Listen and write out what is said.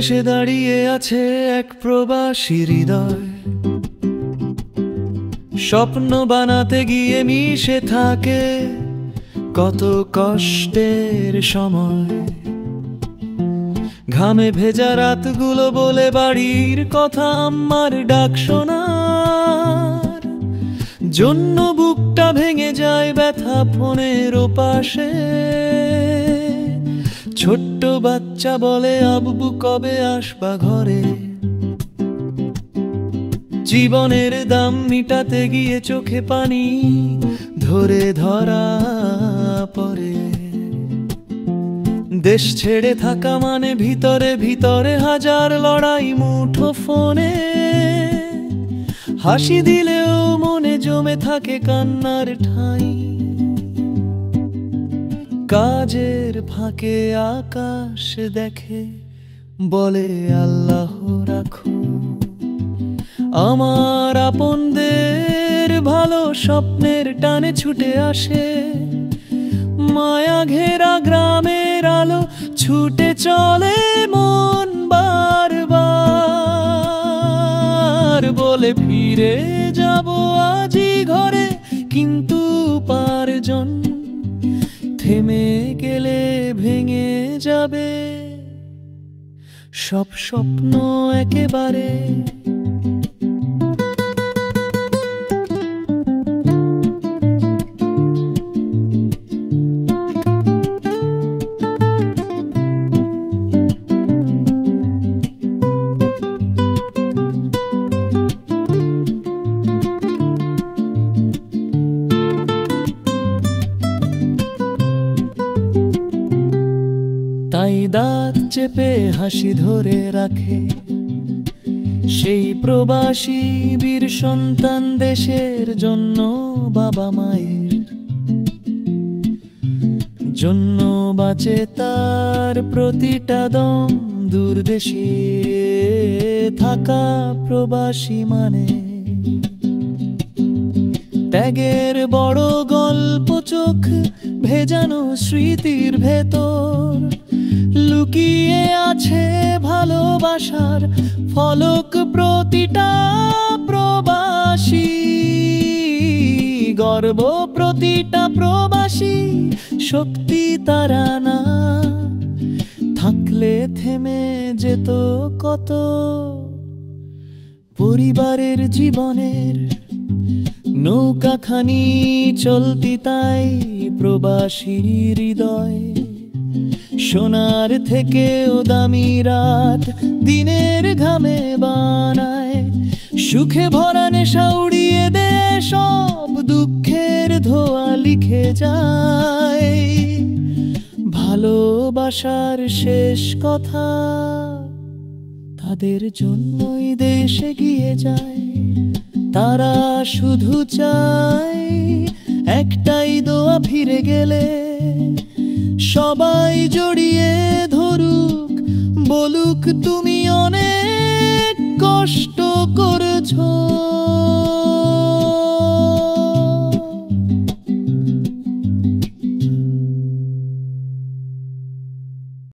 দেশে দাঁড়িয়ে আছে এক প্রবাসী হৃদয়, স্বপ্ন বানাতে গিয়ে মিশে থাকে কত কষ্টের সময়। ঘামে ভেজা রাতগুলো বলে বাড়ির কথা, আমার ডাক শোনার জন্য বুকটা ভেঙে যায় ব্যথা ফোনের ওপাশে। ছোট্ট বাচ্চা বলে, আব্বু কবে আসবা ঘরে? জীবনের দাম মিটাতে গিয়ে চোখে পানি ধরে ধরা পড়ে। দেশ ছেড়ে থাকা মানে ভিতরে ভিতরে হাজার লড়াই মুঠো ফোনে। হাসি দিলেও মনে জমে থাকে কান্নার ঠাঁই। কাজের ফাঁকে আকাশ দেখে, বলে আল্লাহ রাখো আমার আপনদের। ভালো স্বপ্নের টানে ছুটে আসে মায়া ঘেরা গ্রামের আলো, ছুটে চলে মন বারবার। বলে ফিরে যাব আজই ঘরে, কিন্তু উপার্জন থেমে গেলে ভেঙে যাবে সব স্বপ্ন একেবারে। তাই দাঁত চেপে হাসি ধরে রাখে সেই প্রবাসী বীর সন্তান, দেশের জন্য বাবা মায়ের জন্য বাঁচে তার প্রতিটা দম। দূর দেশে থাকা প্রবাসী মানে ত্যাগের বড় গল্প, চোখ ভেজানো স্মৃতির ভেতর লুকিয়ে আছে ভালোবাসার ফলক। প্রতিটা প্রবাসী গর্ব, প্রতিটা প্রবাসী শক্তি তারা না থাকলে থেমে যেত কত পরিবারের জীবনের নৌকাখানি চলতি। তাই প্রবাসী হৃদয় সোনার থেকেও দামি রাত দিনের ঘামে বানায়। সুখে ভরা নেশা উড়িয়ে দে সব দুঃখের ধোয়া, লিখে যায় ভালোবাসার শেষ কথা। তাদের জন্যই দেশ এগিয়ে যায়, তারা শুধু চায় একটাই দোয়া, ফিরে গেলে সবাই জড়িয়ে ধরুক, বলুক তুমি অনেক কষ্ট করেছো।